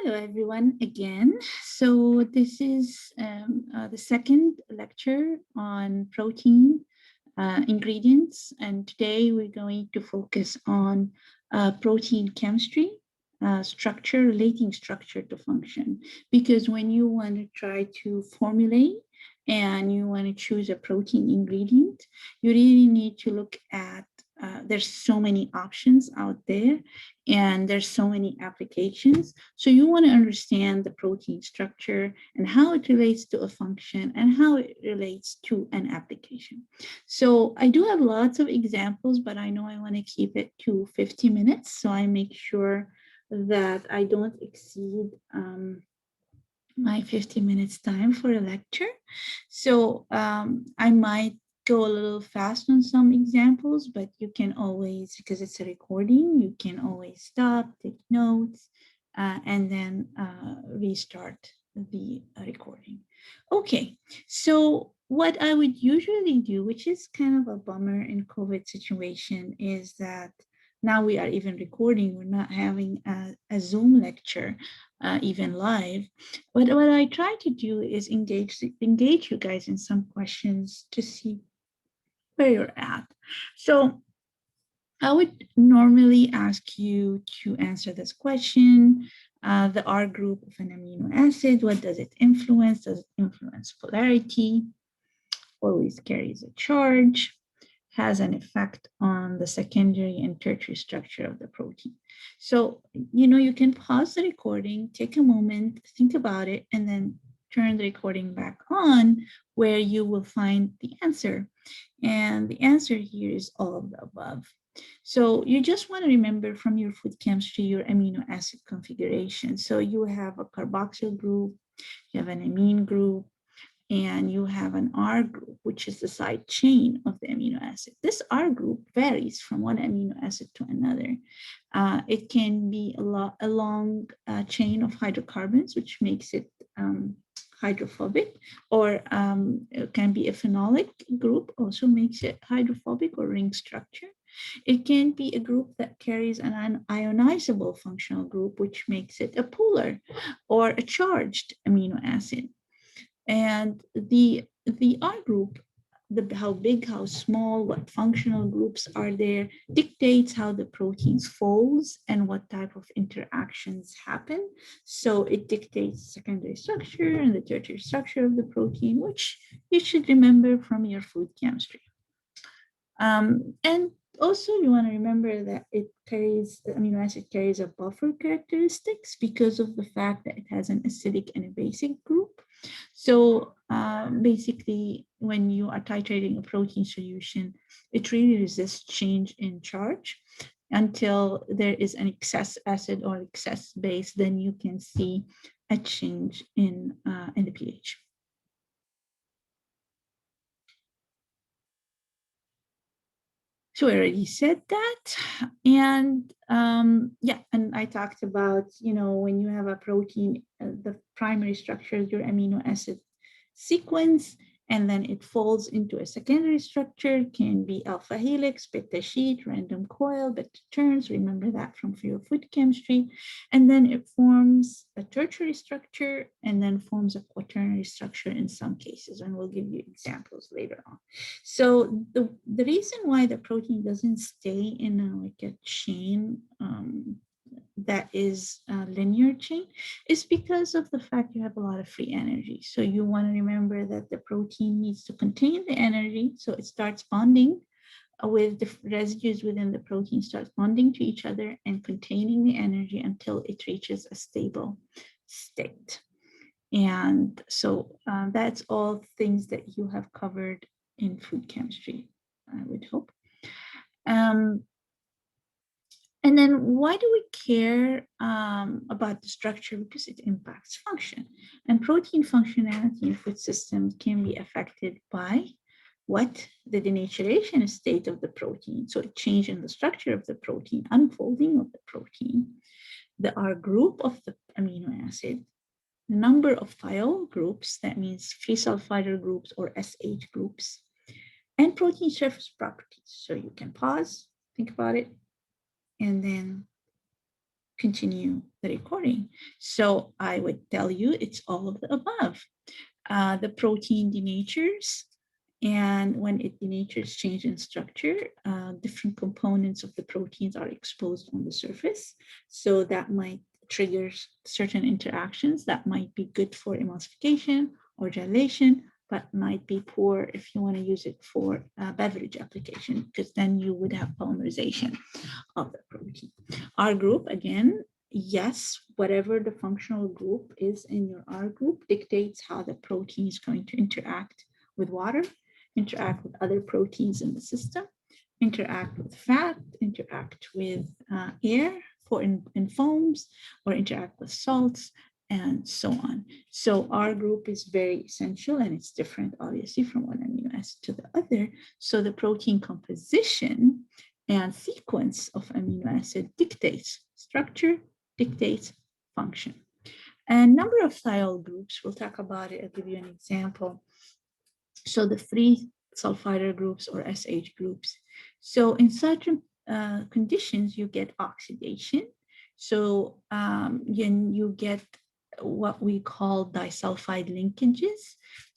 Hello, everyone, again. So this is the second lecture on protein ingredients, and today we're going to focus on protein chemistry, structure, relating structure to function, because when you want to try to formulate and you want to choose a protein ingredient, you really need to look at there's so many options out there and there's so many applications. So you want to understand the protein structure and how it relates to a function and how it relates to an application. So I do have lots of examples, but I know I want to keep it to 50 minutes. So I make sure that I don't exceed my 50 minutes time for a lecture. So I might go a little fast on some examples, but you can always, because it's a recording, you can always stop, take notes, and then restart the recording. Okay, so what I would usually do, which is kind of a bummer in COVID situation, is that now we are even recording, we're not having a Zoom lecture, even live. But what I try to do is engage you guys in some questions to see where you're at. So I would normally ask you to answer this question. The R group of an amino acid, what does it influence? Does it influence polarity? Always carries a charge, has an effect on the secondary and tertiary structure of the protein. So, you can pause the recording, take a moment, think about it, and then turn the recording back on where you will find the answer. And the answer here is all of the above. So you just want to remember from your food chemistry, your amino acid configuration. So you have a carboxyl group, you have an amine group, and you have an R group, which is the side chain of the amino acid. This R group varies from one amino acid to another. It can be a long chain of hydrocarbons, which makes it hydrophobic, or it can be a phenolic group, also makes it hydrophobic or ring structure. It can be a group that carries an ionizable functional group, which makes it a polar or a charged amino acid. And the R group, how big, how small, what functional groups are there, dictates how the proteins folds and what type of interactions happen. So it dictates secondary structure and the tertiary structure of the protein, which you should remember from your food chemistry. And also, you want to remember that the amino acid carries a buffer characteristics because of the fact that it has an acidic and a basic group. So basically, when you are titrating a protein solution, it really resists change in charge until there is an excess acid or excess base. Then you can see a change in the pH. So I already said that. And and I talked about, when you have a protein, the primary structure is your amino acid sequence, and then it folds into a secondary structure, can be alpha helix, beta sheet, random coil, beta turns, remember that from your food chemistry, and then it forms a tertiary structure and then forms a quaternary structure in some cases, and we'll give you examples later on. So the reason why the protein doesn't stay in a chain that is a linear chain is because of the fact you have a lot of free energy. So you want to remember that the protein needs to contain the energy, so it starts bonding with the residues within the protein, starts bonding to each other and containing the energy until it reaches a stable state. And so that's all things that you have covered in food chemistry, I would hope. And then why do we care about the structure? Because it impacts function. And protein functionality in food systems can be affected by what? The denaturation state of the protein. So a change in the structure of the protein, unfolding of the protein, the R group of the amino acid, the number of thiol groups, that means free sulfide groups or SH groups, and protein surface properties. So you can pause, think about it, and then continue the recording. So I would tell you it's all of the above. The protein denatures, and when it denatures, change in structure, different components of the proteins are exposed on the surface. So that might trigger certain interactions that might be good for emulsification or gelation, but might be poor if you want to use it for beverage application, because then you would have polymerization of the protein. R group, again, yes, whatever the functional group is in your R group dictates how the protein is going to interact with water, interact with other proteins in the system, interact with fat, interact with air for in foams, or interact with salts, and so on. So our group is very essential, and it's different, obviously, from one amino acid to the other. So the protein composition and sequence of amino acid dictates structure, dictates function. And number of thiol groups, we'll talk about it. I'll give you an example. So the free sulfide groups or SH groups. So in certain conditions, you get oxidation. So you get what we call disulfide linkages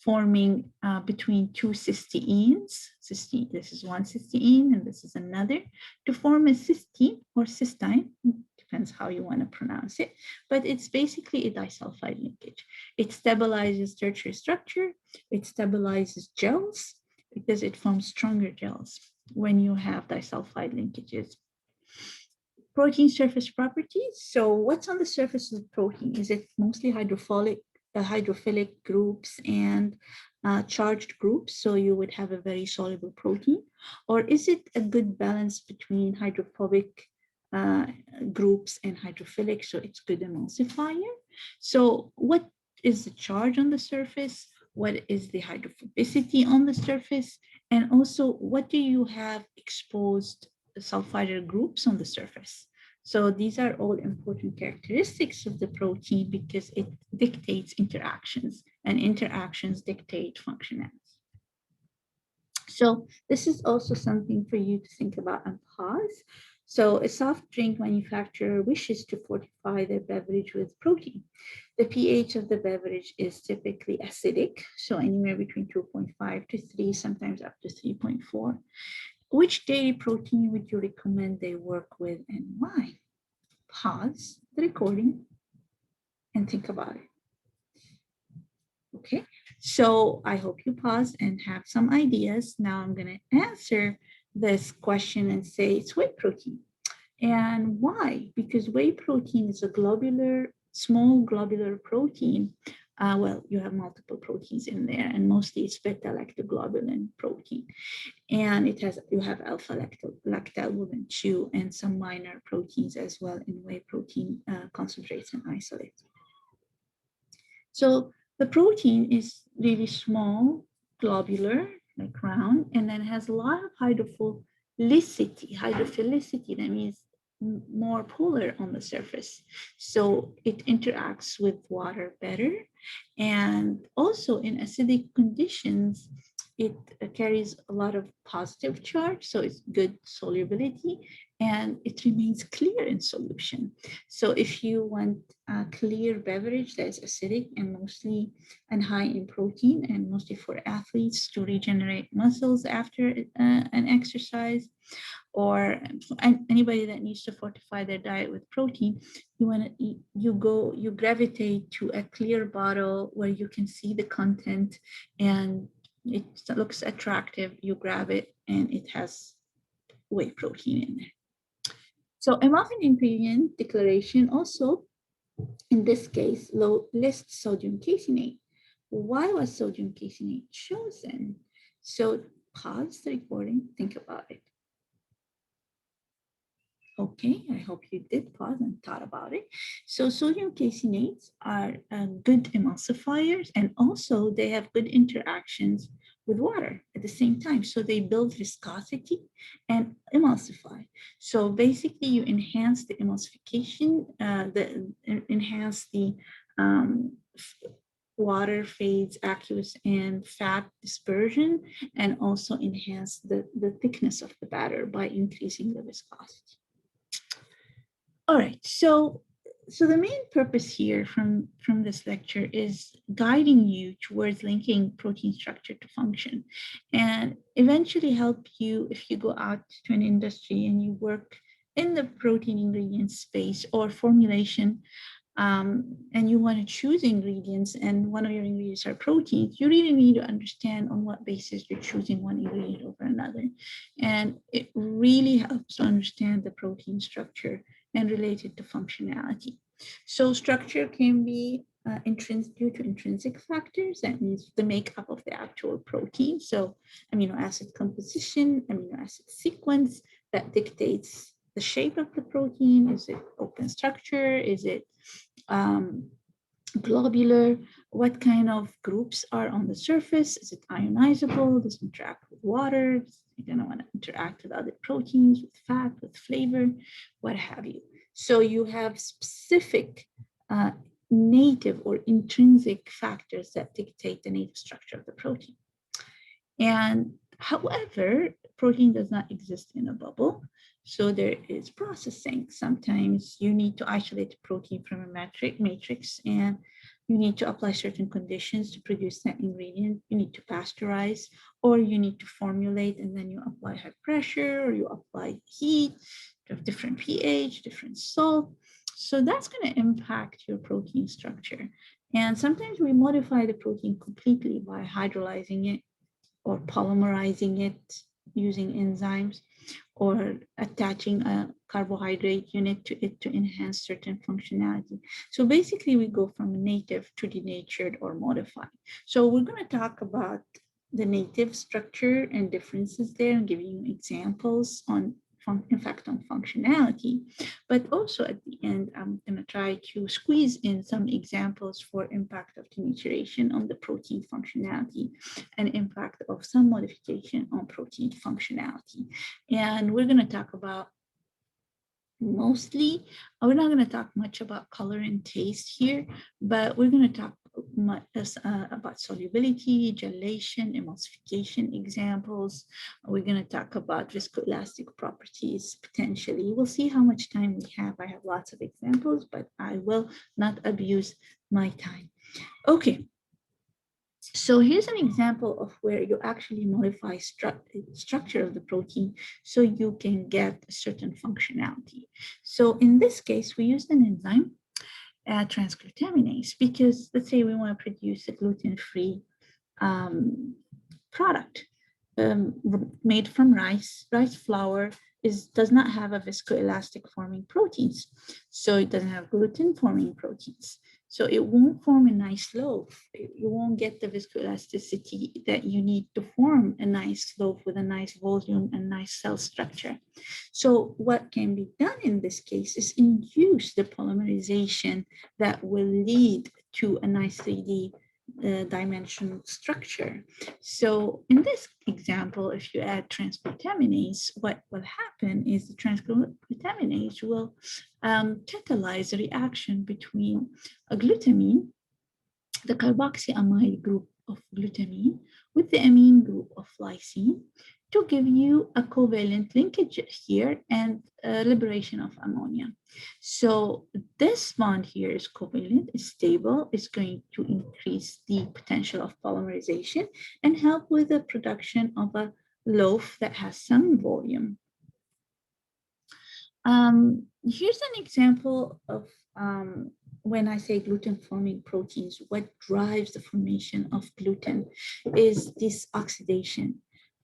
forming between two cysteines. Cysteine, this is one cysteine and this is another, to form a cysteine or cysteine, depends how you want to pronounce it, but it's basically a disulfide linkage. It stabilizes tertiary structure, it stabilizes gels because it forms stronger gels when you have disulfide linkages. Protein surface properties. So what's on the surface of the protein? Is it mostly hydrophilic groups and charged groups? So you would have a very soluble protein. Or is it a good balance between hydrophobic groups and hydrophilic? So it's good emulsifier. So what is the charge on the surface? What is the hydrophobicity on the surface? And also, what do you have exposed sulfide groups on the surface? So these are all important characteristics of the protein because it dictates interactions, and interactions dictate functionality. So this is also something for you to think about and pause. So a soft drink manufacturer wishes to fortify their beverage with protein. The pH of the beverage is typically acidic, so anywhere between 2.5 to 3, sometimes up to 3.4. Which dairy protein would you recommend they work with and why? Pause the recording and think about it. Okay, so I hope you pause and have some ideas. Now I'm going to answer this question and say it's whey protein. And why? Because whey protein is a small globular protein. Well, you have multiple proteins in there, and mostly it's beta-lactoglobulin protein. And you have alpha-lactalbumin 2 and some minor proteins as well in whey protein concentrates and isolates. So the protein is really small, globular, like round, and then has a lot of hydrophilicity. Hydrophilicity, that means more polar on the surface. So it interacts with water better. And also in acidic conditions, it carries a lot of positive charge, so it's good solubility, and it remains clear in solution. So if you want a clear beverage that is acidic and high in protein, and mostly for athletes to regenerate muscles after an exercise, or anybody that needs to fortify their diet with protein, you gravitate to a clear bottle where you can see the content and it looks attractive. You grab it and it has whey protein in there. So emulsion ingredient declaration also, in this case, lists sodium caseinate. Why was sodium caseinate chosen? So pause the recording, think about it. Okay, I hope you did pause and thought about it. So sodium caseinates are good emulsifiers, and also they have good interactions with water at the same time. So they build viscosity and emulsify. So basically you enhance the emulsification, enhance the water phase, aqueous, and fat dispersion, and also enhance the thickness of the batter by increasing the viscosity. All right, so the main purpose here from this lecture is guiding you towards linking protein structure to function, and eventually help you if you go out to an industry and you work in the protein ingredient space or formulation, and you want to choose ingredients, and one of your ingredients are proteins, you really need to understand on what basis you're choosing one ingredient over another. And it really helps to understand the protein structure and related to functionality. So structure can be due to intrinsic factors. That means the makeup of the actual protein. So amino acid composition, amino acid sequence that dictates the shape of the protein. Is it open structure? Is it globular? What kind of groups are on the surface? Is it ionizable? Does it interact with water? You're going to want to interact with other proteins, with fat, with flavor, what have you. So you have specific native or intrinsic factors that dictate the native structure of the protein. And however, protein does not exist in a bubble. So there is processing. Sometimes you need to isolate the protein from a matrix, and you need to apply certain conditions to produce that ingredient. You need to pasteurize, or you need to formulate, and then you apply high pressure, or you apply heat, you have different pH, different salt. So that's going to impact your protein structure. And sometimes we modify the protein completely by hydrolyzing it or polymerizing it using enzymes, or attaching a carbohydrate unit to it to enhance certain functionality. So basically we go from native to denatured or modified. So we're going to talk about the native structure and differences there and giving you examples on effect on functionality, but also at the end, I'm going to try to squeeze in some examples for impact of denaturation on the protein functionality and impact of some modification on protein functionality. And we're going to talk about mostly, we're not going to talk much about color and taste here, but we're going to talk about solubility, gelation, emulsification examples. We're going to talk about viscoelastic properties potentially. We'll see how much time we have. I have lots of examples, but I will not abuse my time. Okay. So here's an example of where you actually modify structure of the protein so you can get a certain functionality. So in this case, we used an enzyme, transglutaminase, because let's say we want to produce a gluten-free product made from rice. Rice flour does not have a viscoelastic forming proteins. So it doesn't have gluten forming proteins. So it won't form a nice loaf. You won't get the viscoelasticity that you need to form a nice loaf with a nice volume and nice cell structure. So what can be done in this case is induce the polymerization that will lead to a nice 3D dimensional structure. So in this example, if you add transglutaminase, what will happen is the transglutaminase will catalyze a reaction between a glutamine, the carboxyamide group of glutamine, with the amine group of lysine to give you a covalent linkage here and liberation of ammonia. So this bond here is covalent, is stable, is going to increase the potential of polymerization and help with the production of a loaf that has some volume. Here's an example of when I say gluten-forming proteins, what drives the formation of gluten is this oxidation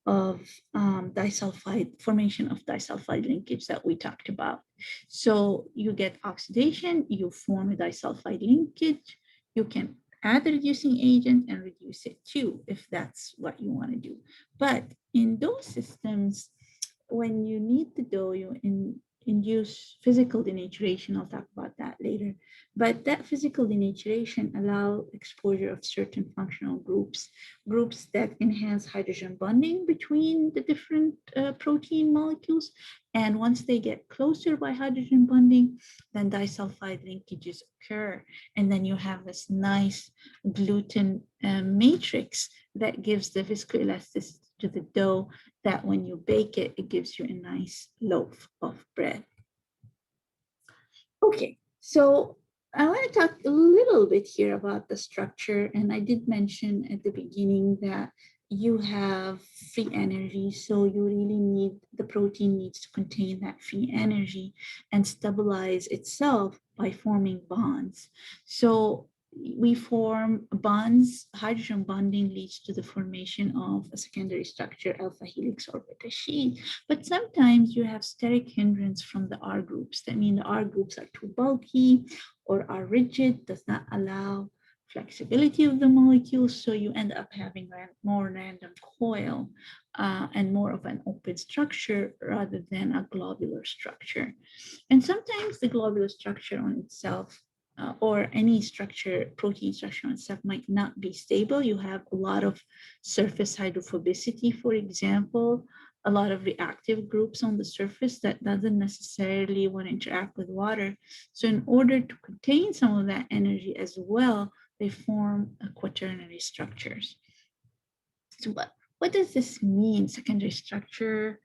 of disulfide, formation of disulfide linkage that we talked about. So you get oxidation, you form a disulfide linkage, you can add the reducing agent and reduce it too, if that's what you want to do. But in those systems, when you knead the dough, you induce physical denaturation. I'll talk about that later. But that physical denaturation allows exposure of certain functional groups that enhance hydrogen bonding between the different protein molecules. And once they get closer by hydrogen bonding, then disulfide linkages occur. And then you have this nice gluten matrix that gives the viscoelasticity to the dough that when you bake it, it gives you a nice loaf of bread. Okay, so I want to talk a little bit here about the structure. And I did mention at the beginning that you have free energy. So you really need, the protein needs to contain that free energy and stabilize itself by forming bonds. So we form bonds. Hydrogen bonding leads to the formation of a secondary structure, alpha helix or beta sheet. But sometimes you have steric hindrance from the R groups. That means the R groups are too bulky or are rigid, does not allow flexibility of the molecules. So you end up having more random coil and more of an open structure rather than a globular structure. And sometimes the globular structure on itself or any structure, protein structure on itself might not be stable. You have a lot of surface hydrophobicity, for example, a lot of reactive groups on the surface that doesn't necessarily want to interact with water. So in order to contain some of that energy as well, they form quaternary structures. So what does this mean, secondary structure,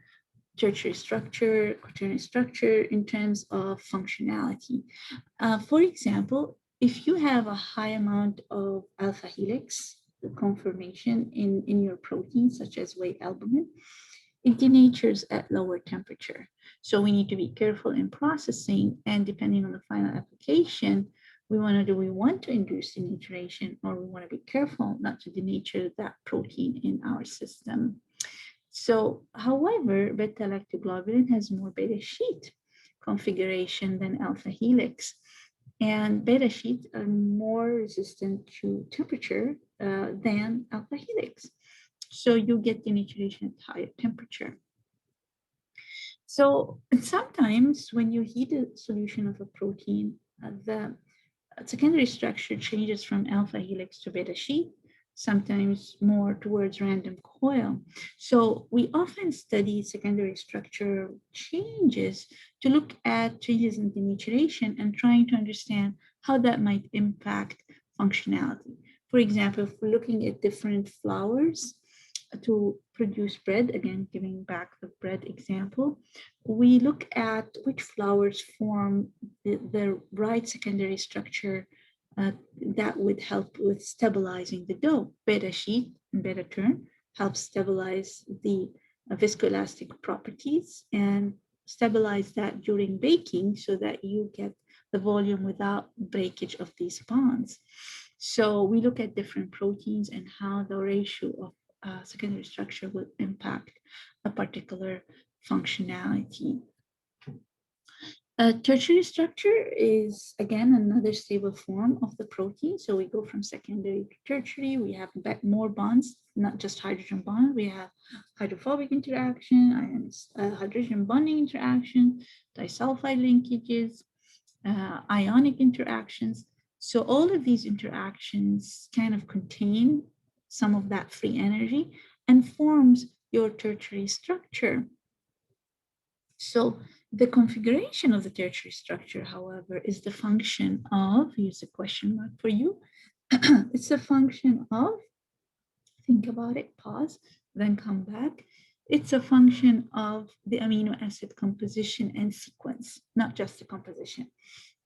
tertiary structure, quaternary structure in terms of functionality? For example, if you have a high amount of alpha helix conformation in your protein, such as whey albumin, it denatures at lower temperature. So we need to be careful in processing, and depending on the final application, do we want to induce denaturation, or we want to be careful not to denature that protein in our system. So, however, beta-lactoglobulin has more beta sheet configuration than alpha helix, and beta sheets are more resistant to temperature than alpha helix. So you get denaturation at higher temperature. So sometimes when you heat a solution of a protein, the secondary structure changes from alpha helix to beta sheet, sometimes more towards random coil. So we often study secondary structure changes to look at changes in denaturation and trying to understand how that might impact functionality. For example, if we're looking at different flours to produce bread, again, giving back the bread example, we look at which flours form the right secondary structure that would help with stabilizing the dough. Beta sheet and beta turn help stabilize the viscoelastic properties and stabilize that during baking so that you get the volume without breakage of these bonds. So we look at different proteins and how the ratio of secondary structure will impact a particular functionality. Tertiary structure is, again, another stable form of the protein. So we go from secondary to tertiary. We have more bonds, not just hydrogen bond. We have hydrophobic interaction, hydrogen bonding interaction, disulfide linkages, ionic interactions. So all of these interactions kind of contain some of that free energy and forms your tertiary structure. So the configuration of the tertiary structure, however, is the function of, here's a question mark for you, it's a function of, think about it, pause, then come back. It's a function of the amino acid composition and sequence, not just the composition.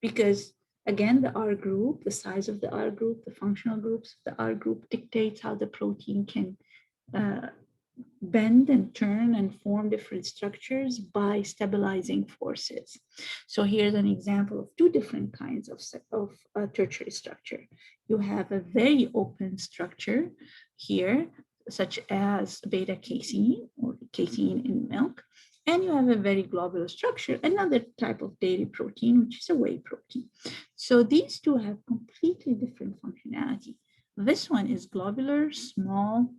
Because again, the R group, the size of the R group, the functional groups of the R group dictates how the protein can bend and turn and form different structures by stabilizing forces. So here's an example of two different kinds of tertiary structure. You have a very open structure here, such as beta casein or casein in milk, and you have a very globular structure, another type of dairy protein, which is a whey protein. So these two have completely different functionality. This one is globular, small,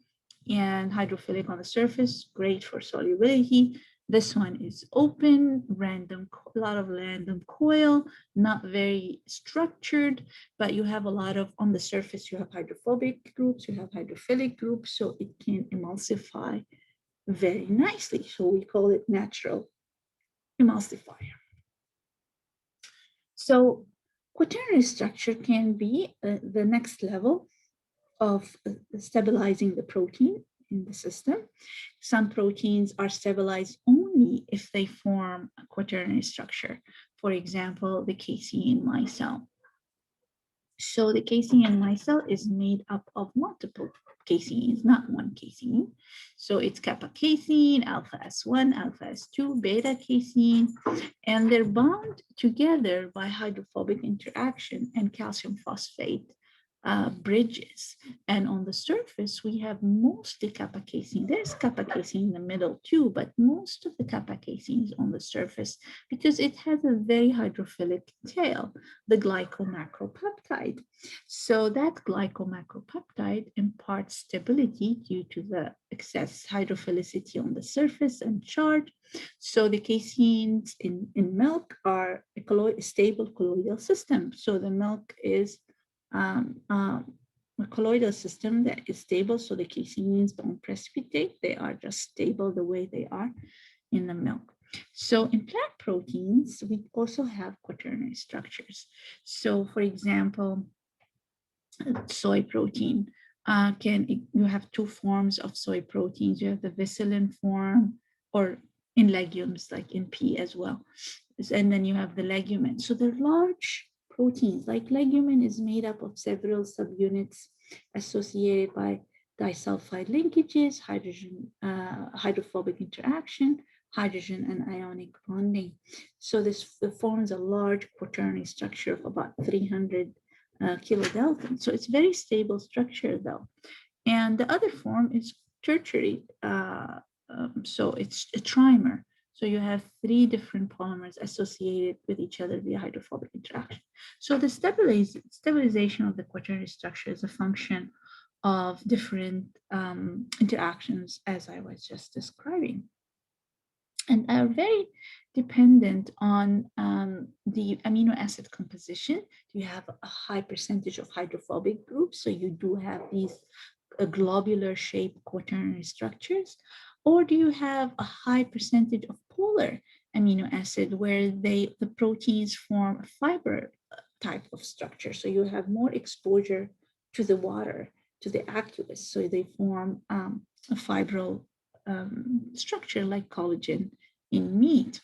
and hydrophilic on the surface, great for solubility. This one is open, a lot of random coil, not very structured, but you have a lot of, on the surface, you have hydrophobic groups, you have hydrophilic groups, so it can emulsify very nicely. So we call it natural emulsifier. So quaternary structure can be the next level of stabilizing the protein in the system. Some proteins are stabilized only if they form a quaternary structure. for example, the casein micelle. So the casein in micelle is made up of multiple caseins, not one casein. So it's kappa casein, alpha S1, alpha S2, beta casein, and they're bound together by hydrophobic interaction and calcium phosphate bridges. And on the surface, we have mostly kappa casein. There's kappa casein in the middle too, but most of the kappa casein is on the surface because it has a very hydrophilic tail, the glycomacropeptide. So that glycomacropeptide imparts stability due to the excess hydrophilicity on the surface and charge. So the caseins in milk are a stable colloidal system. So the milk is a colloidal system that is stable, so the caseins don't precipitate. They are just stable the way they are in the milk. So in plant proteins, we also have quaternary structures. So for example, soy protein you have two forms of soy proteins. You have the vesicle form, or in legumes like in pea as well, and then you have the legumin. So they're large proteins. Like legumin is made up of several subunits associated by disulfide linkages, hydrophobic interaction, hydrogen and ionic bonding. So this forms a large quaternary structure of about 300 kilodalton. So it's very stable structure though. And the other form is tertiary. So it's a trimer. So you have three different polymers associated with each other via hydrophobic interaction. So the stabilization of the quaternary structure is a function of different interactions, as I was just describing, and are very dependent on the amino acid composition. You have a high percentage of hydrophobic groups, so you do have these globular shaped quaternary structures, or do you have a high percentage of polar amino acid where the proteins form a fiber type of structure? So you have more exposure to the water, to the aqueous, so they form a fibril structure like collagen in meat.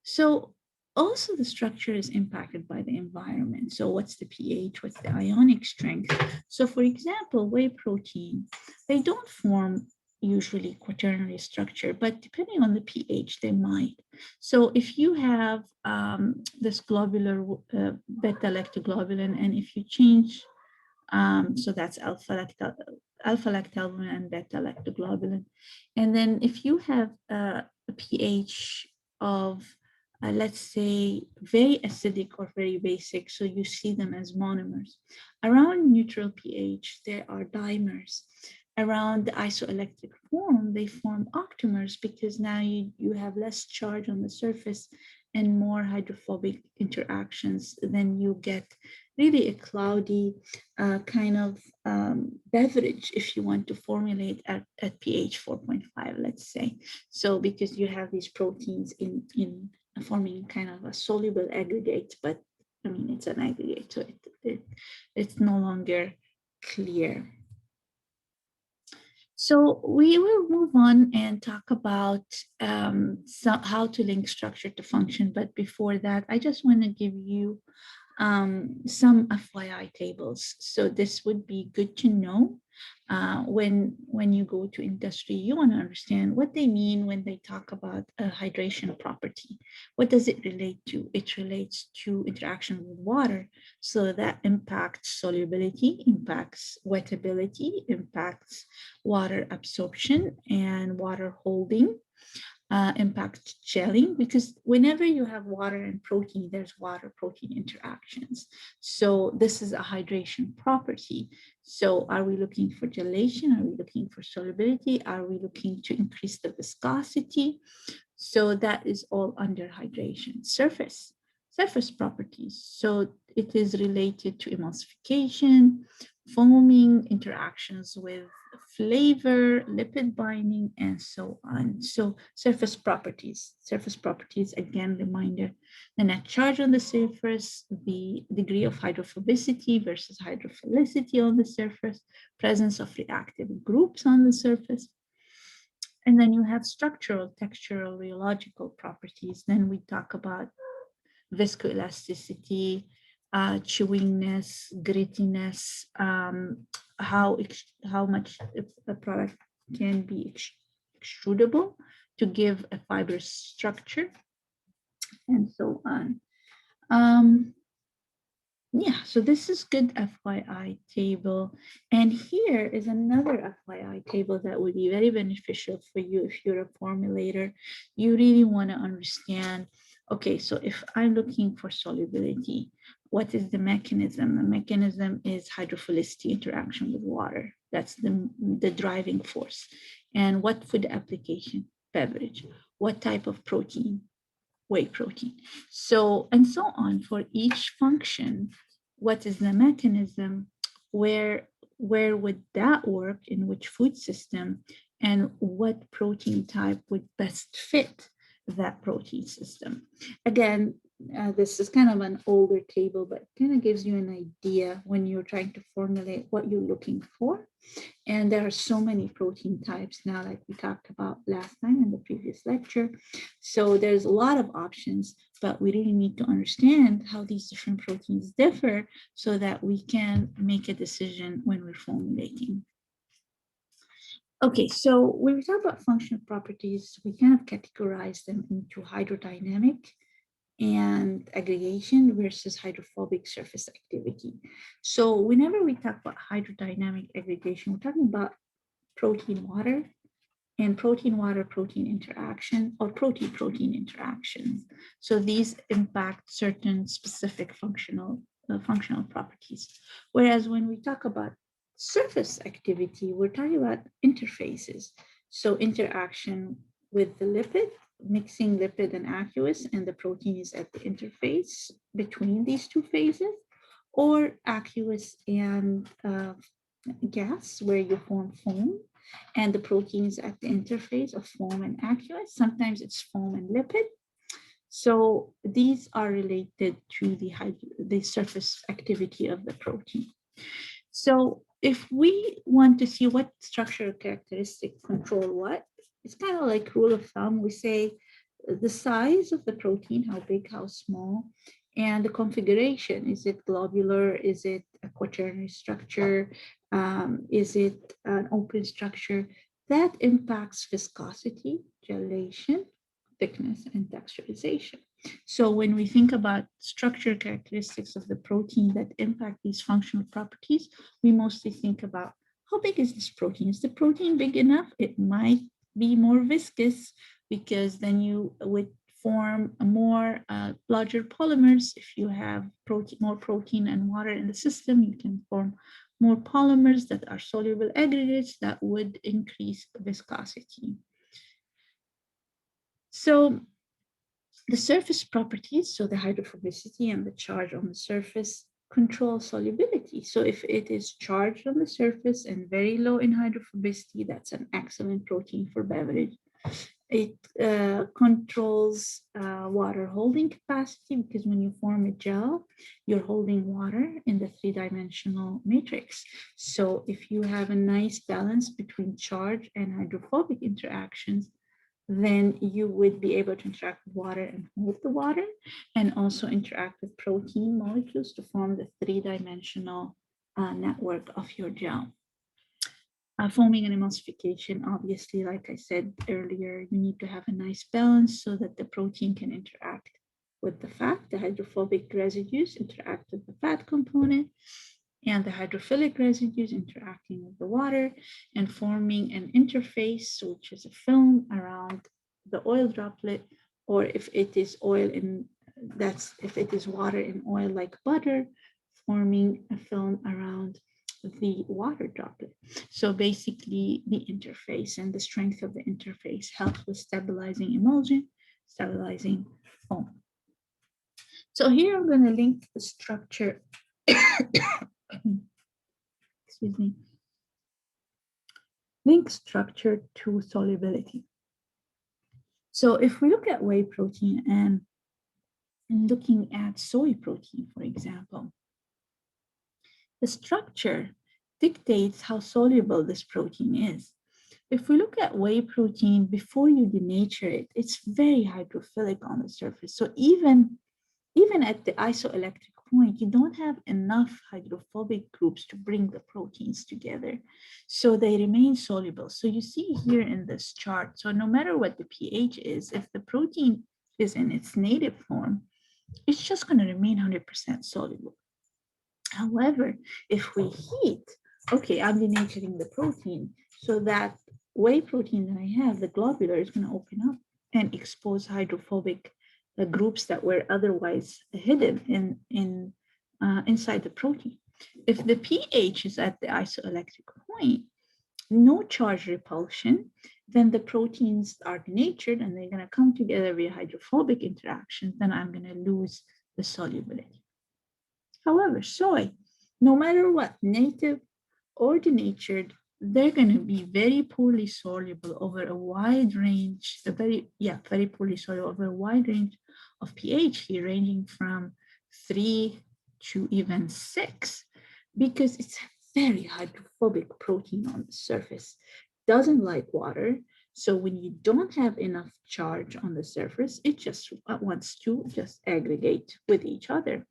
So also the structure is impacted by the environment. So what's the pH, what's the ionic strength? So for example, whey protein, they don't form usually quaternary structure, but depending on the pH, they might. So if you have this globular beta-lactoglobulin, and if you change, so that's alpha-lactalbumin and beta-lactoglobulin. And then if you have a pH of, let's say, very acidic or very basic, so you see them as monomers. Around neutral pH, there are dimers. Around the isoelectric form, they form octamers because now you have less charge on the surface and more hydrophobic interactions. Then you get really a cloudy kind of beverage if you want to formulate at pH 4.5, let's say. So because you have these proteins in forming kind of a soluble aggregate, but I mean, it's an aggregate, so it's no longer clear. So we will move on and talk about how to link structure to function. But before that, I just want to give you some FYI tables. So this would be good to know when you go to industry. You want to understand what they mean when they talk about a hydration property. What does it relate to? It relates to interaction with water. So that impacts solubility, impacts wettability, impacts water absorption and water holding. Impact gelling, because whenever you have water and protein, there's water-protein interactions. So this is a hydration property. So are we looking for gelation? Are we looking for solubility? Are we looking to increase the viscosity? So that is all under hydration. Surface properties. So it is related to emulsification, foaming, interactions with flavor, lipid binding, and so on. So surface properties, again, reminder, the net charge on the surface, the degree of hydrophobicity versus hydrophilicity on the surface, presence of reactive groups on the surface. And then you have structural, textural, rheological properties. Then we talk about viscoelasticity, chewingness, grittiness, how much a product can be extrudable to give a fibrous structure, and so on. Yeah, so this is good FYI table. And here is another FYI table that would be very beneficial for you if you're a formulator. You really want to understand, okay, so if I'm looking for solubility, what is the mechanism? The mechanism is hydrophilicity interaction with water. That's the driving force. And what food application? Beverage. What type of protein? Whey protein. So, and so on for each function. What is the mechanism? Where would that work, in which food system, and what protein type would best fit that protein system? Again, this is kind of an older table, but kind of gives you an idea when you're trying to formulate what you're looking for. And there are so many protein types now, like we talked about last time in the previous lecture. So there's a lot of options, but we really need to understand how these different proteins differ so that we can make a decision when we're formulating. Okay, so when we talk about functional properties, we kind of categorize them into hydrodynamic and aggregation versus hydrophobic surface activity. So whenever we talk about hydrodynamic aggregation, we're talking about protein water and protein water protein interaction, or protein protein interactions. So these impact certain specific functional properties. Whereas when we talk about surface activity, we're talking about interfaces. So interaction with the lipid, mixing lipid and aqueous, and the protein is at the interface between these two phases, or aqueous and gas, where you form foam, and the protein is at the interface of foam and aqueous. Sometimes it's foam and lipid. So these are related to the surface activity of the protein. So if we want to see what structural characteristic control what, it's kind of like rule of thumb. We say the size of the protein, how big, how small, and the configuration. Is it globular? Is it a quaternary structure? Is it an open structure? That impacts viscosity, gelation, thickness, and texturization. So when we think about structure characteristics of the protein that impact these functional properties, we mostly think about how big is this protein? Is the protein big enough? It might be more viscous, because then you would form more larger polymers. If you have more protein and water in the system, you can form more polymers that are soluble aggregates that would increase viscosity. So the surface properties, so the hydrophobicity and the charge on the surface, control solubility. So if it is charged on the surface and very low in hydrophobicity, that's an excellent protein for beverage. It controls water holding capacity, because when you form a gel, you're holding water in the three-dimensional matrix. So if you have a nice balance between charge and hydrophobic interactions, then you would be able to interact with water and hold the water, and also interact with protein molecules to form the three-dimensional network of your gel. Foaming and emulsification, obviously, like I said earlier, you need to have a nice balance so that the protein can interact with the fat. The hydrophobic residues interact with the fat component, and the hydrophilic residues interacting with the water and forming an interface, which is a film around the oil droplet, or if it is oil in, if it is water in oil like butter, forming a film around the water droplet. So basically the interface and the strength of the interface helps with stabilizing emulsion, stabilizing foam. So here I'm going to link the structure, excuse me, link structure to solubility. So if we look at whey protein and looking at soy protein, for example, the structure dictates how soluble this protein is. If we look at whey protein, before you denature it, it's very hydrophilic on the surface. So even at the isoelectric point, you don't have enough hydrophobic groups to bring the proteins together. So they remain soluble. So you see here in this chart, so no matter what the pH is, if the protein is in its native form, it's just going to remain 100% soluble. However, if we heat, okay, I'm denaturing the protein, so that whey protein that I have, the globular, is going to open up and expose hydrophobic groups that were otherwise hidden inside the protein. If the pH is at the isoelectric point, no charge repulsion, then the proteins are denatured and they're going to come together via hydrophobic interactions, then I'm going to lose the solubility. However, soy, no matter what, native or denatured, they're going to be very poorly soluble over a wide range, very poorly soluble over a wide range of pH here, ranging from 3 to even 6, because it's a very hydrophobic protein on the surface. Doesn't like water. So when you don't have enough charge on the surface, it just wants to just aggregate with each other.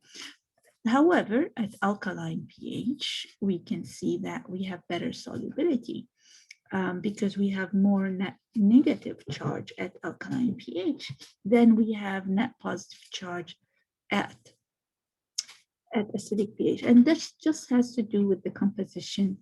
However, at alkaline pH, we can see that we have better solubility because we have more net negative charge at alkaline pH than we have net positive charge at acidic pH. And this just has to do with the composition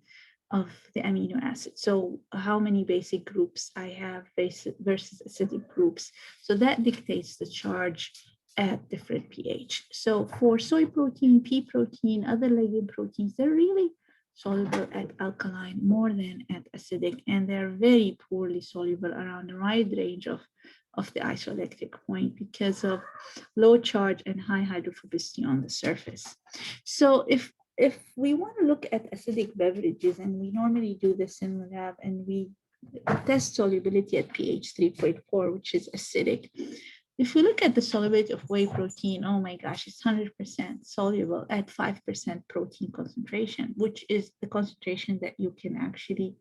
of the amino acid. So how many basic groups I have versus acidic groups. So that dictates the charge at different pH. So for soy protein, pea protein, other legume proteins, they're really soluble at alkaline more than at acidic, and they're very poorly soluble around a wide range of the isoelectric point because of low charge and high hydrophobicity on the surface. So if we want to look at acidic beverages, and we normally do this in the lab, and we test solubility at pH 3.4, which is acidic. If we look at the solubility of whey protein, oh my gosh, it's 100% soluble at 5% protein concentration, which is the concentration that you can actually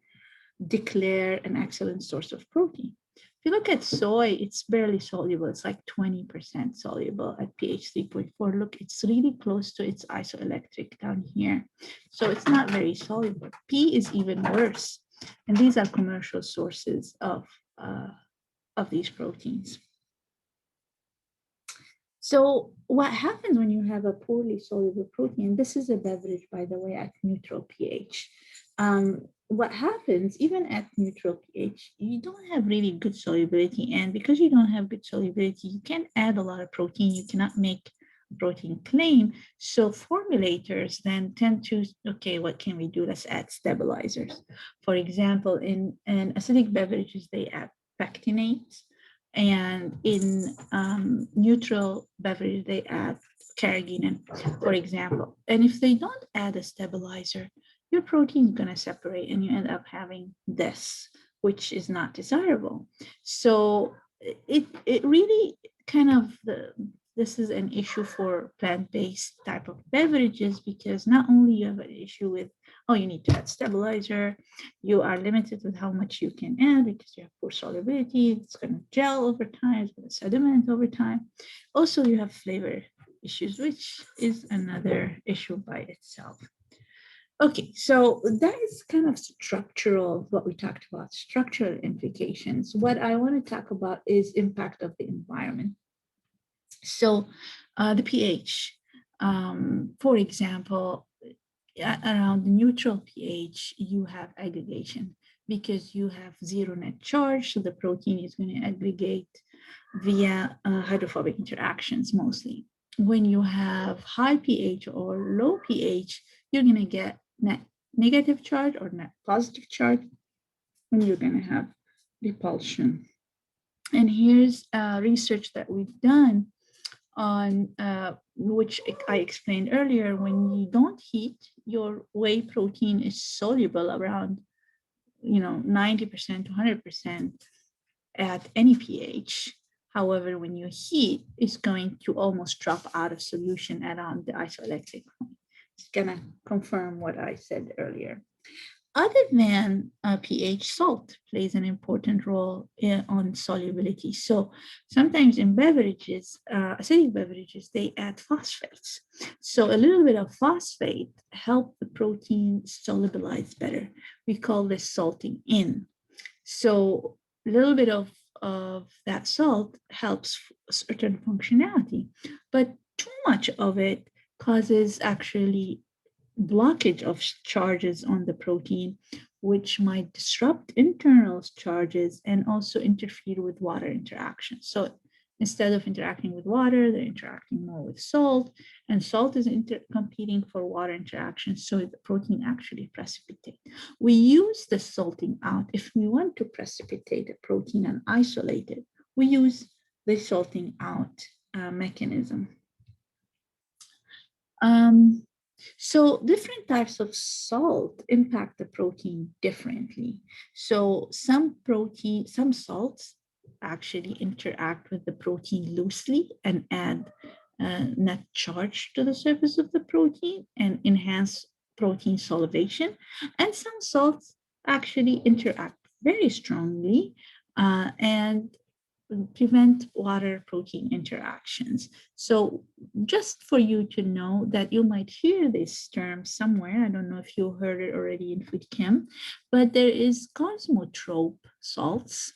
declare an excellent source of protein. If you look at soy, it's barely soluble. It's like 20% soluble at pH 3.4. Look, it's really close to its isoelectric down here. So it's not very soluble. Pea is even worse. And these are commercial sources of these proteins. So what happens when you have a poorly soluble protein? This is a beverage, by the way, at neutral pH. What happens, even at neutral pH, you don't have really good solubility. And because you don't have good solubility, you can't add a lot of protein. You cannot make a protein claim. So formulators then tend to, okay, what can we do? Let's add stabilizers. For example, in acidic beverages, they add pectinates. And in neutral beverage, they add carrageenan, for example. And if they don't add a stabilizer, your protein is going to separate and you end up having this, which is not desirable. So it really kind of, this is an issue for plant-based type of beverages, because not only you have an issue with, oh, you need to add stabilizer, you are limited with how much you can add because you have poor solubility, it's going to gel over time, it's going to sediment over time. Also, you have flavor issues, which is another issue by itself. Okay, so that is kind of structural, what we talked about, structural implications. What I want to talk about is impact of the environment. So the pH, for example, around the neutral pH, you have aggregation because you have zero net charge. So the protein is going to aggregate via hydrophobic interactions mostly. When you have high pH or low pH, you're going to get net negative charge or net positive charge, when you're going to have repulsion. And here's research that we've done on which I explained earlier. When you don't heat, your whey protein is soluble around 90% to 100% at any pH. However, when you heat, it's going to almost drop out of solution around the isoelectric point. It's gonna confirm what I said earlier. Other than pH, salt plays an important role on solubility. So sometimes in beverages, acidic beverages, they add phosphates. So a little bit of phosphate help the protein solubilize better. We call this salting in. So a little bit of that salt helps certain functionality, but too much of it causes actually blockage of charges on the protein, which might disrupt internal charges and also interfere with water interaction. So instead of interacting with water, they're interacting more with salt, and salt is competing for water interaction, so the protein actually precipitates. We use the salting out. If we want to precipitate a protein and isolate it, we use the salting out mechanism. Um, so different types of salt impact the protein differently. So some salts actually interact with the protein loosely and add net charge to the surface of the protein and enhance protein solivation. And some salts actually interact very strongly and prevent water protein interactions. So just for you to know that you might hear this term somewhere, I don't know if you heard it already in food chem, but there is cosmotrope salts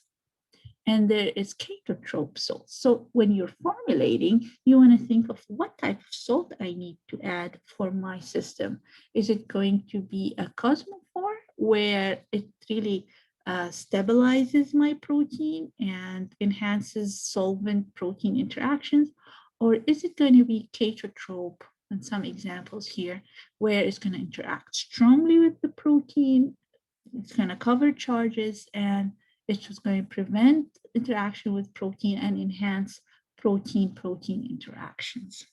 and there is chetotrope salt. So when you're formulating, you want to think of what type of salt I need to add for my system. Is it going to be a cosmophore where it really stabilizes my protein and enhances solvent protein interactions? Or is it going to be chetotrope, and some examples here, where it's going to interact strongly with the protein, it's going to cover charges, and it's just going to prevent interaction with protein and enhance protein-protein interactions.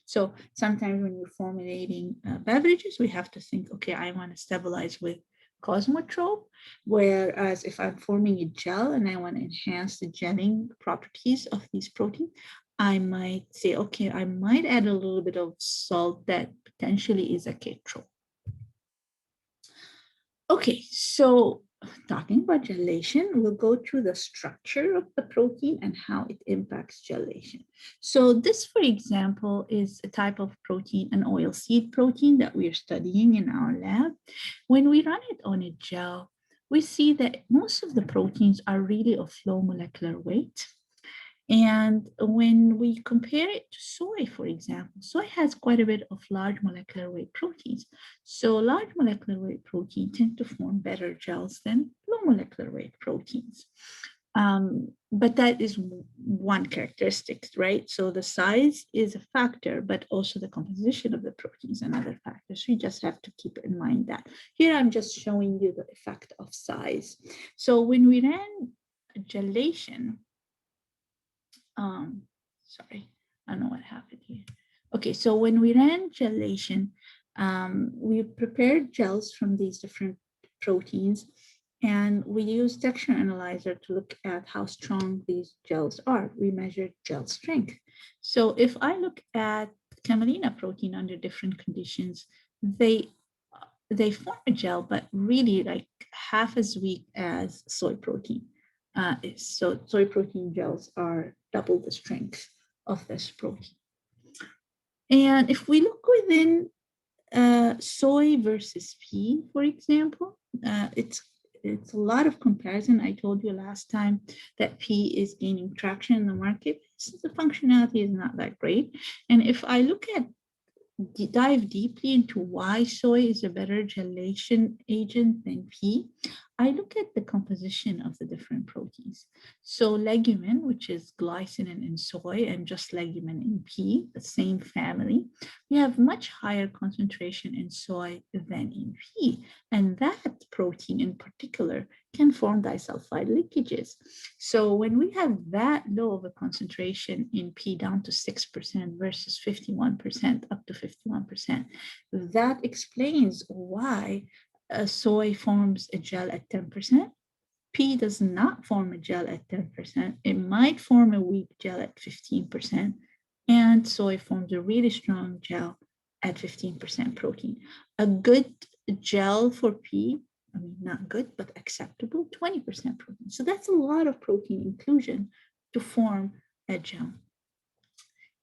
So sometimes when we're formulating beverages, we have to think, okay, I want to stabilize with cosmotrope, whereas if I'm forming a gel and I want to enhance the gelling properties of these proteins, I might say, okay, I might add a little bit of salt that potentially is a ketrope. Okay, so talking about gelation, we'll go through the structure of the protein and how it impacts gelation. So this, for example, is a type of protein, an oilseed protein that we're studying in our lab. When we run it on a gel, we see that most of the proteins are really of low molecular weight. And when we compare it to soy, for example, soy has quite a bit of large molecular weight proteins. So large molecular weight proteins tend to form better gels than low molecular weight proteins. But that is one characteristic, right? So the size is a factor, but also the composition of the protein is another factor. So you just have to keep in mind that. Here I'm just showing you the effect of size. So when we ran gelation, sorry, I don't know what happened here. Okay, so when we ran gelation, we prepared gels from these different proteins, and we used texture analyzer to look at how strong these gels are. We measured gel strength. So if I look at camelina protein under different conditions, they form a gel, but really like half as weak as soy protein. So soy protein gels are double the strength of this protein. And if we look within soy versus pea, for example, it's a lot of comparison. I told you last time that pea is gaining traction in the market. The functionality is not that great. And if I look at dive deeply into why soy is a better gelation agent than pea, I look at the composition of the different proteins. So legumin, which is glycinin in soy, and just legumin in pea, the same family, we have much higher concentration in soy than in pea. And that protein in particular can form disulfide leakages. So when we have that low of a concentration in pea down to 6% versus 51%, up to 51%, that explains why soy forms a gel at 10%. Pea does not form a gel at 10%. It might form a weak gel at 15%. And soy forms a really strong gel at 15% protein. A good gel for pea, I mean, not good, but acceptable, 20% protein. So that's a lot of protein inclusion to form a gel.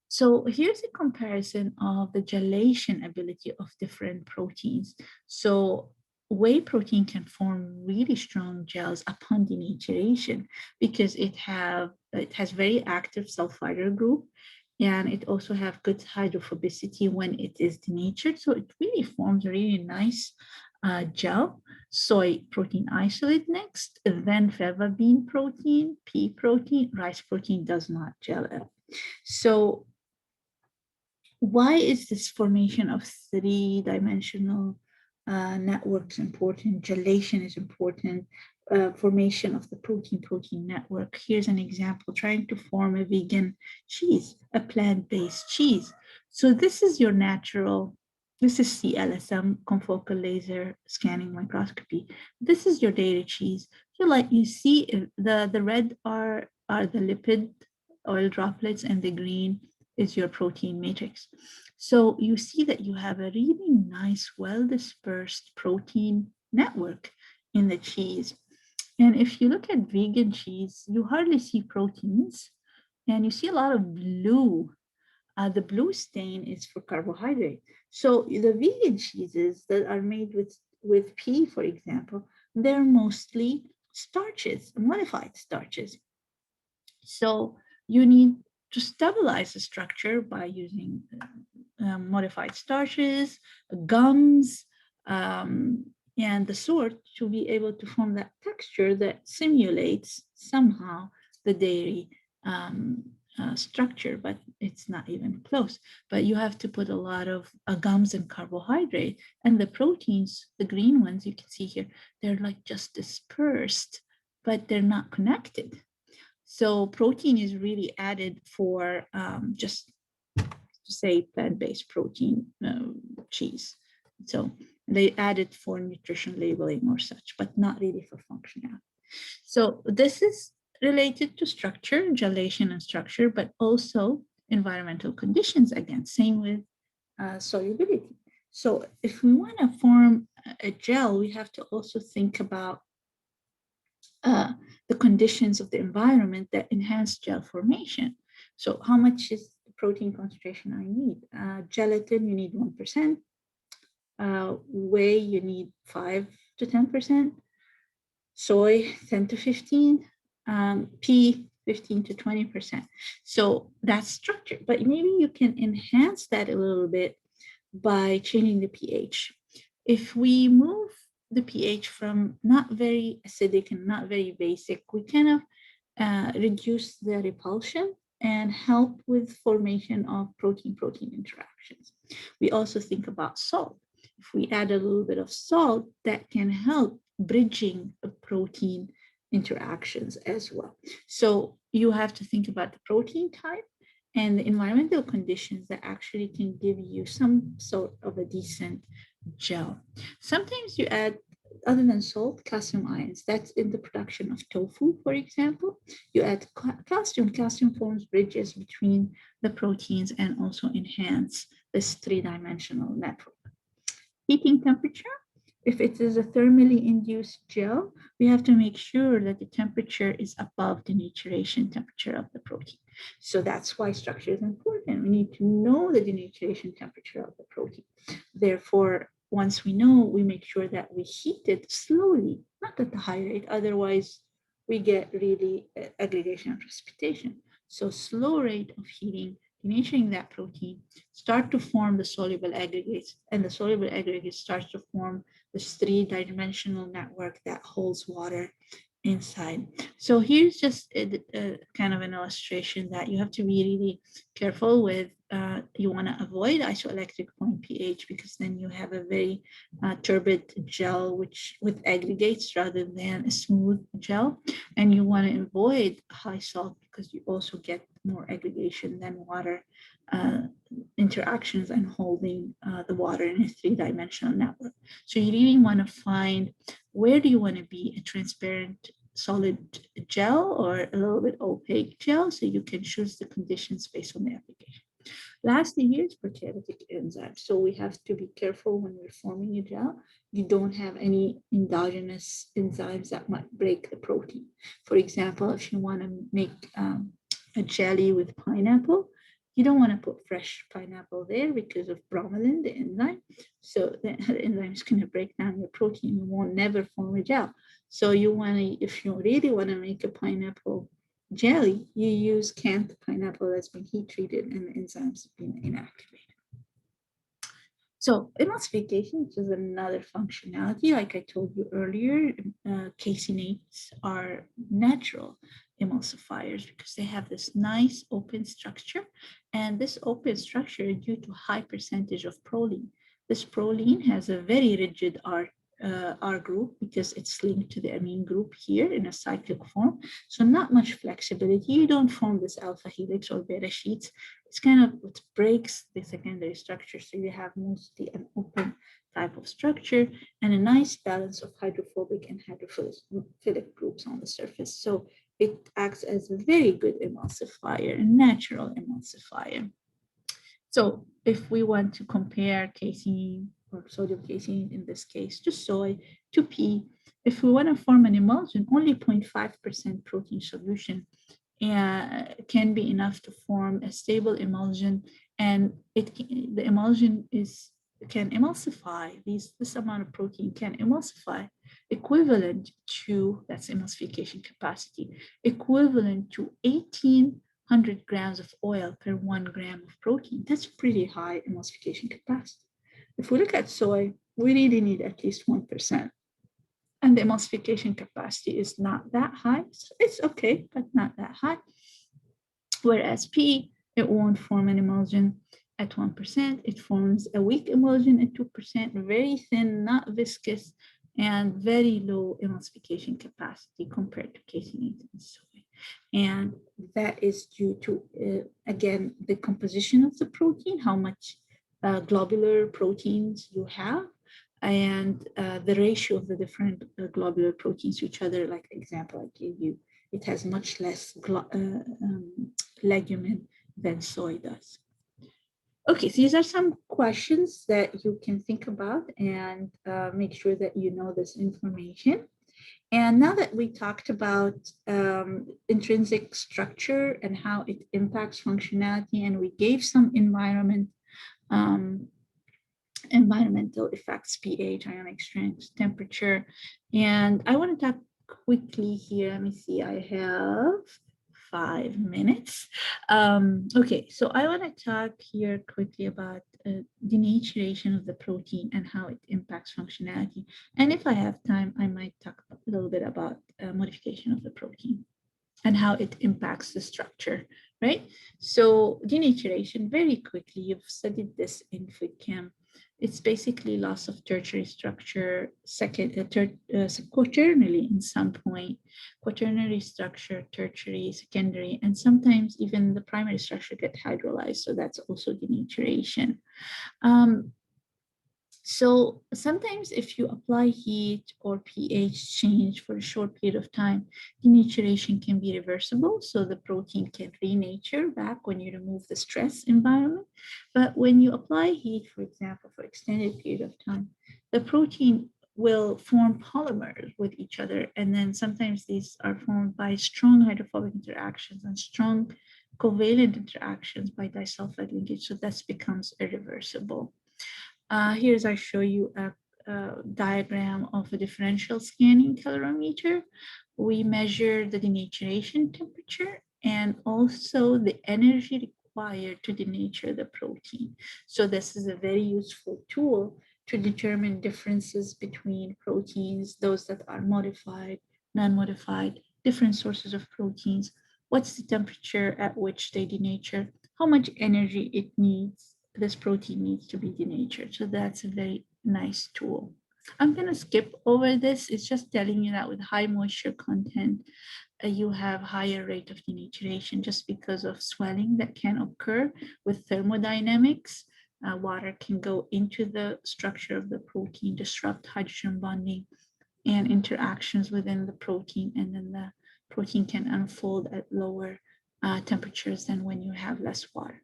So here's a comparison of the gelation ability of different proteins. So whey protein can form really strong gels upon denaturation because it has very active sulfide group, and it also have good hydrophobicity when it is denatured. So it really forms a really nice gel. Soy protein isolate next, then fava bean protein, pea protein, rice protein does not gel up. So why is this formation of three-dimensional networks important? Gelation is important. Formation of the protein-protein network. Here's an example, trying to form a vegan cheese, a plant-based cheese. So this is your natural, this is CLSM, confocal laser scanning microscopy. This is your dairy cheese. So like you see, the red are the lipid oil droplets, and the green is your protein matrix. So you see that you have a really nice, well-dispersed protein network in the cheese. And if you look at vegan cheese, you hardly see proteins, and you see a lot of blue. The blue stain is for carbohydrate. So the vegan cheeses that are made with pea, for example, they're mostly starches, modified starches. So you need to stabilize the structure by using modified starches, gums, and the sort to be able to form that texture that simulates somehow the dairy structure, but it's not even close. But you have to put a lot of gums and carbohydrate, and the proteins, the green ones you can see here, they're like just dispersed, but they're not connected. So protein is really added for just to say plant-based protein cheese. So they add it for nutrition labeling or such, but not really for functionality. So this is related to structure, gelation and structure, but also environmental conditions. Again, same with solubility. So if we want to form a gel, we have to also think about the conditions of the environment that enhance gel formation. So how much is the protein concentration I need? Gelatin, you need 1%. Whey, you need 5 to 10%. Soy, 10 to 15. Pea, 15 to 20%. So that's structure, but maybe you can enhance that a little bit by changing the pH. If we move the pH from not very acidic and not very basic, we kind of reduce the repulsion and help with formation of protein-protein interactions. We also think about salt. If we add a little bit of salt, that can help bridging protein interactions as well. So you have to think about the protein type and the environmental conditions that actually can give you some sort of a decent gel. Sometimes you add, other than salt, calcium ions. That's in the production of tofu, for example. You add calcium. Calcium forms bridges between the proteins and also enhance this three-dimensional network. Heating temperature. If it is a thermally induced gel, we have to make sure that the temperature is above the denaturation temperature of the protein. So that's why structure is important. We need to know the denaturation temperature of the protein. Therefore, once we know, we make sure that we heat it slowly, not at the high rate. Otherwise, we get really aggregation and precipitation. So slow rate of heating, denaturing that protein, start to form the soluble aggregates, and the soluble aggregates starts to form this three-dimensional network that holds water inside. So here's just a kind of an illustration that you have to be really careful with. You want to avoid isoelectric point pH because then you have a very turbid gel with aggregates rather than a smooth gel. And you want to avoid high salt because you also get more aggregation than water interactions and holding the water in a three-dimensional network. So you really want to find where do you want to be, a transparent solid gel or a little bit opaque gel, so you can choose the conditions based on the application. Lastly, here's proteolytic enzymes. So we have to be careful when we're forming a gel. You don't have any endogenous enzymes that might break the protein. For example, if you want to make a jelly with pineapple, you don't want to put fresh pineapple there because of bromelain, the enzyme. So the enzyme is going to break down your protein. You won't never form a gel. So you want to, if you really want to make a pineapple jelly, you use canned pineapple that's been heat treated and the enzymes have been inactivated. So emulsification, which is another functionality, like I told you earlier, caseinates are natural emulsifiers because they have this nice open structure. And this open structure is due to high percentage of proline. This proline has a very rigid R group because it's linked to the amine group here in a cyclic form. So not much flexibility. You don't form this alpha helix or beta sheets. It's kind of what breaks the secondary structure. So you have mostly an open type of structure and a nice balance of hydrophobic and hydrophilic groups on the surface. So it acts as a very good emulsifier, a natural emulsifier. So if we want to compare casein or sodium casein, in this case, to soy, to pea, if we want to form an emulsion, only 0.5% protein solution can be enough to form a stable emulsion, and the emulsion can emulsify this amount of protein can emulsify equivalent to, that's emulsification capacity, equivalent to 1,800 grams of oil per 1 gram of protein. That's pretty high emulsification capacity. If we look at soy, we really need at least 1%. And the emulsification capacity is not that high. So it's okay, but not that high. Whereas pea, it won't form an emulsion at 1%. It forms a weak emulsion at 2%, very thin, not viscous, and very low emulsification capacity compared to caseinate and soy. And that is due to, again, the composition of the protein, how much globular proteins you have, and the ratio of the different globular proteins to each other. Like the example I gave you, it has much less legumin than soy does. Okay, so these are some questions that you can think about and make sure that you know this information. And now that we talked about intrinsic structure and how it impacts functionality, and we gave some environmental effects, pH, ionic strength, temperature. And I want to talk quickly here. Let me see, I have 5 minutes. Okay, so I want to talk here quickly about denaturation of the protein and how it impacts functionality. And if I have time, I might talk a little bit about modification of the protein and how it impacts the structure, right? So denaturation, very quickly, you've studied this in food chem. It's basically loss of tertiary structure, quaternary in some point, quaternary structure, tertiary, secondary, and sometimes even the primary structure get hydrolyzed. So that's also denaturation. So sometimes if you apply heat or pH change for a short period of time, denaturation can be reversible. So the protein can renature back when you remove the stress environment. But when you apply heat, for example, for extended period of time, the protein will form polymers with each other. And then sometimes these are formed by strong hydrophobic interactions and strong covalent interactions by disulfide linkage. So that becomes irreversible. Here's I show you a diagram of a differential scanning calorimeter. We measure the denaturation temperature and also the energy required to denature the protein. So this is a very useful tool to determine differences between proteins, those that are modified, non-modified, different sources of proteins. What's the temperature at which they denature? How much energy it needs, this protein needs to be denatured. So that's a very nice tool. I'm going to skip over this. It's just telling you that with high moisture content, you have higher rate of denaturation just because of swelling that can occur with thermodynamics. Water can go into the structure of the protein, disrupt hydrogen bonding and interactions within the protein, and then the protein can unfold at lower temperatures than when you have less water.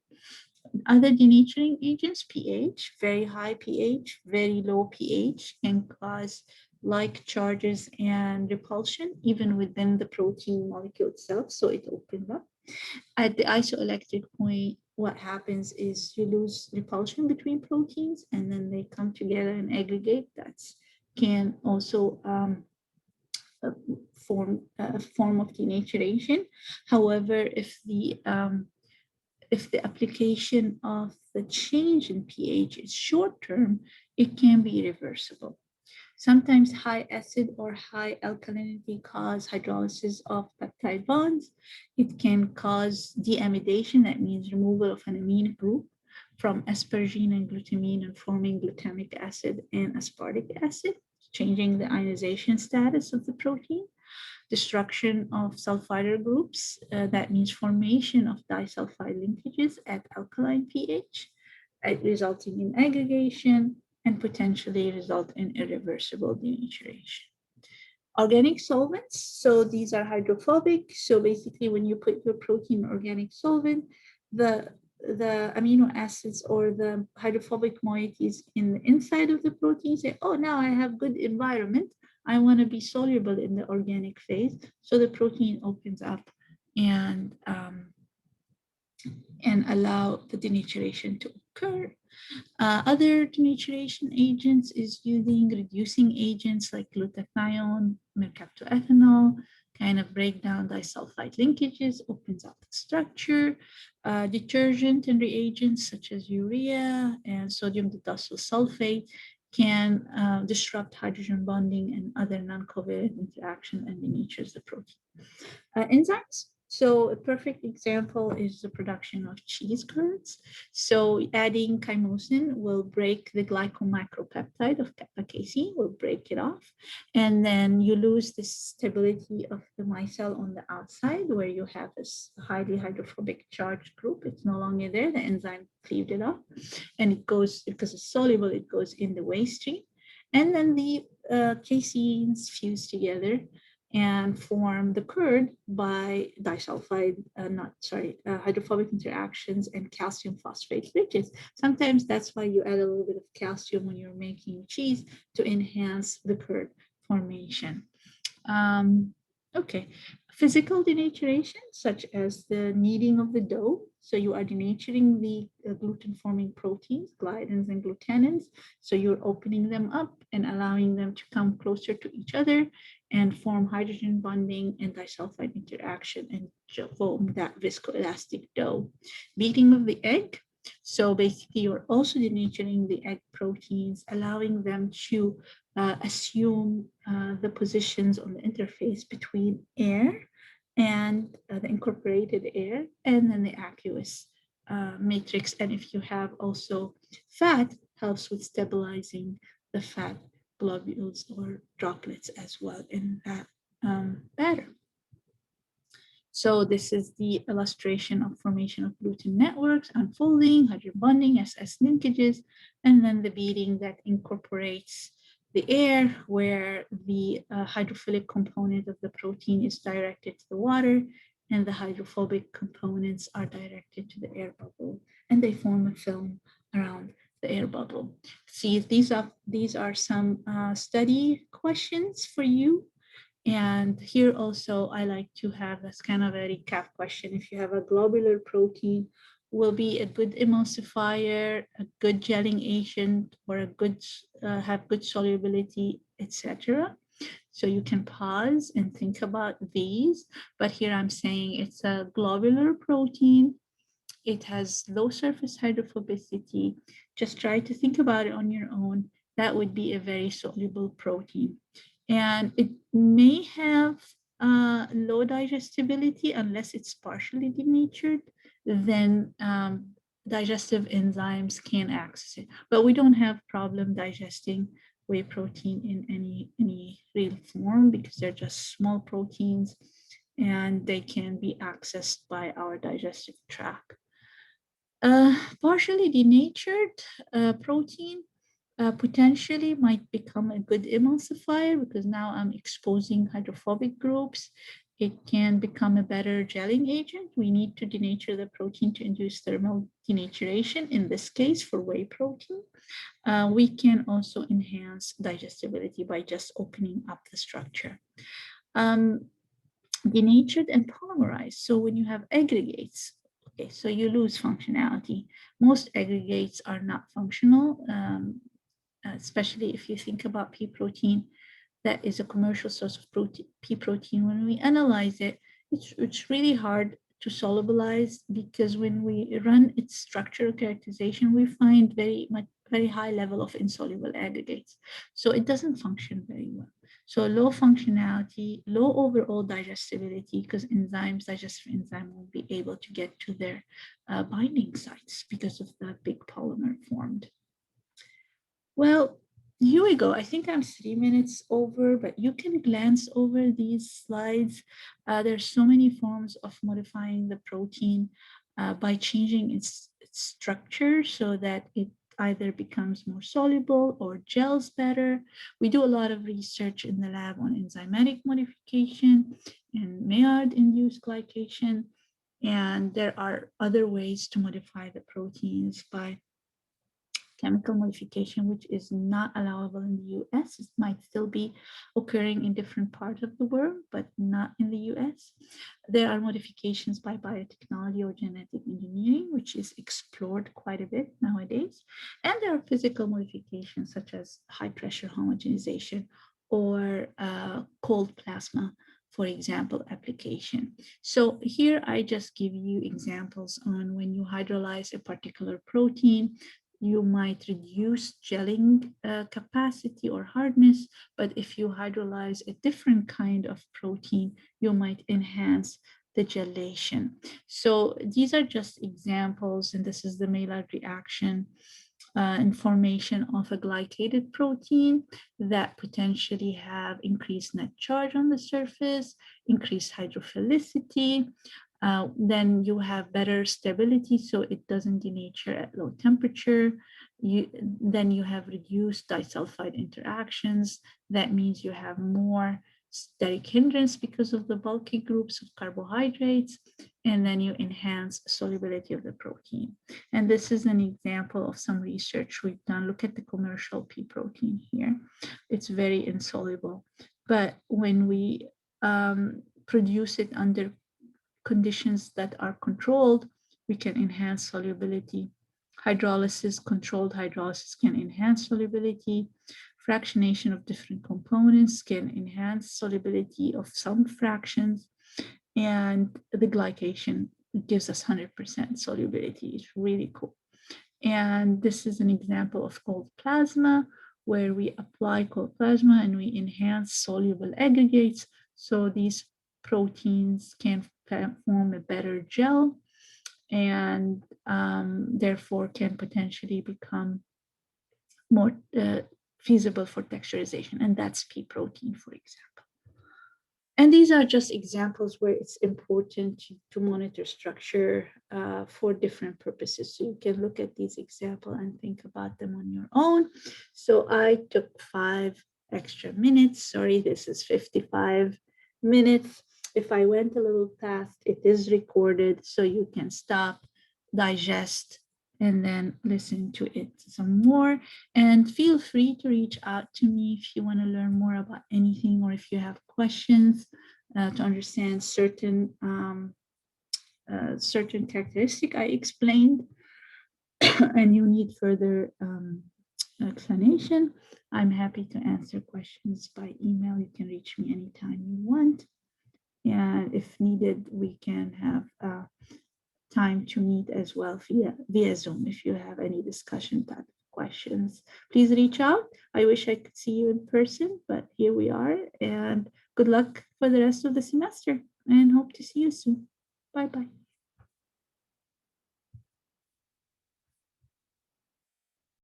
Other denaturing agents, pH, very high pH, very low pH, can cause like charges and repulsion even within the protein molecule itself, so it opens up. At the isoelectric point, what happens is you lose repulsion between proteins and then they come together and aggregate. That can also form a form of denaturation. However, if the application of the change in pH is short term, it can be reversible. Sometimes high acid or high alkalinity cause hydrolysis of peptide bonds. It can cause deamidation, that means removal of an amine group from asparagine and glutamine and forming glutamic acid and aspartic acid, changing the ionization status of the protein. Destruction of sulfide groups, that means formation of disulfide linkages at alkaline pH, resulting in aggregation and potentially result in irreversible denaturation. Organic solvents, so these are hydrophobic. So basically when you put your protein in organic solvent, the amino acids or the hydrophobic moieties in the inside of the protein say, oh, now I have good environment. I want to be soluble in the organic phase. So the protein opens up and allow the denaturation to occur. Other denaturation agents is using reducing agents like glutathione, mercaptoethanol, kind of break down disulfide linkages, opens up the structure. Detergent and reagents such as urea and sodium didosyl sulfate can disrupt hydrogen bonding and other non-covalent interaction and denatures the protein. Enzymes. So a perfect example is the production of cheese curds. So adding chymosin will break the glycomacropeptide of kappa casein, will break it off. And then you lose the stability of the micelle on the outside where you have this highly hydrophobic charged group. It's no longer there. The enzyme cleaved it off. And it goes, because it's soluble, it goes in the waste stream. And then the caseins fuse together and form the curd by hydrophobic interactions and calcium phosphate bridges. Sometimes that's why you add a little bit of calcium when you're making cheese to enhance the curd formation. Okay, physical denaturation, such as the kneading of the dough. So you are denaturing the gluten-forming proteins, gliadins and glutenins. So you're opening them up and allowing them to come closer to each other and form hydrogen bonding and disulfide interaction and form that viscoelastic dough. Beating of the egg. So basically, you're also denaturing the egg proteins, allowing them to assume the positions on the interface between air and the incorporated air, and then the aqueous matrix. And if you have also fat, helps with stabilizing the fat globules or droplets as well in that batter. So this is the illustration of formation of gluten networks, unfolding, hydrogen bonding, SS linkages, and then the beading that incorporates the air where the hydrophilic component of the protein is directed to the water and the hydrophobic components are directed to the air bubble and they form a film around the air bubble. See, these are some study questions for you. And here also, I like to have this kind of a recap question. If you have a globular protein, will be a good emulsifier, a good gelling agent, or a good have good solubility, etc. So you can pause and think about these. But here I'm saying it's a globular protein. It has low surface hydrophobicity. Just try to think about it on your own. That would be a very soluble protein. And it may have low digestibility unless it's partially denatured, then digestive enzymes can access it. But we don't have problem digesting whey protein in any real form because they're just small proteins and they can be accessed by our digestive tract. Partially denatured protein potentially might become a good emulsifier because now I'm exposing hydrophobic groups it can become a better gelling agent. We need to denature the protein to induce thermal denaturation, in this case for whey protein. We can also enhance digestibility by just opening up the structure. Denatured and polymerized. So when you have aggregates, okay, so you lose functionality. Most aggregates are not functional, especially if you think about pea protein. That is a commercial source of protein, pea protein. When we analyze it, it's really hard to solubilize, because when we run its structural characterization, we find very high level of insoluble aggregates. So it doesn't function very well. So low functionality, low overall digestibility, because digestive enzyme won't be able to get to their binding sites because of the big polymer formed. Well, here we go. I think I'm 3 minutes over, but you can glance over these slides. There's so many forms of modifying the protein by changing its structure so that it either becomes more soluble or gels better. We do a lot of research in the lab on enzymatic modification and Maillard-induced glycation. And there are other ways to modify the proteins by chemical modification, which is not allowable in the US. It might still be occurring in different parts of the world, but not in the US. There are modifications by biotechnology or genetic engineering, which is explored quite a bit nowadays. And there are physical modifications such as high pressure homogenization or cold plasma, for example, application. So here I just give you examples on when you hydrolyze a particular protein, you might reduce gelling capacity or hardness, but if you hydrolyze a different kind of protein, you might enhance the gelation. So these are just examples, and this is the Maillard reaction in formation of a glycated protein that potentially have increased net charge on the surface, increased hydrophilicity. Then you have better stability, so it doesn't denature at low temperature. Then you have reduced disulfide interactions. That means you have more steric hindrance because of the bulky groups of carbohydrates, and then you enhance solubility of the protein. And this is an example of some research we've done. Look at the commercial pea protein here. It's very insoluble, but when we produce it under conditions that are controlled, we can enhance solubility. Hydrolysis, controlled hydrolysis can enhance solubility. Fractionation of different components can enhance solubility of some fractions. And the glycation gives us 100% solubility. It's really cool. And this is an example of cold plasma, where we apply cold plasma and we enhance soluble aggregates. So these proteins can form a better gel and therefore can potentially become more feasible for texturization. And that's pea protein, for example. And these are just examples where it's important to monitor structure for different purposes. So you can look at these examples and think about them on your own. So I took 5 extra minutes. Sorry, this is 55 minutes. If I went a little past, it is recorded, so you can stop, digest, and then listen to it some more. And feel free to reach out to me if you want to learn more about anything, or if you have questions to understand certain certain characteristic I explained and you need further explanation. I'm happy to answer questions by email. You can reach me anytime you want. And if needed, we can have time to meet as well via Zoom if you have any discussion type of questions. Please reach out. I wish I could see you in person, but here we are. And good luck for the rest of the semester, and hope to see you soon. Bye-bye.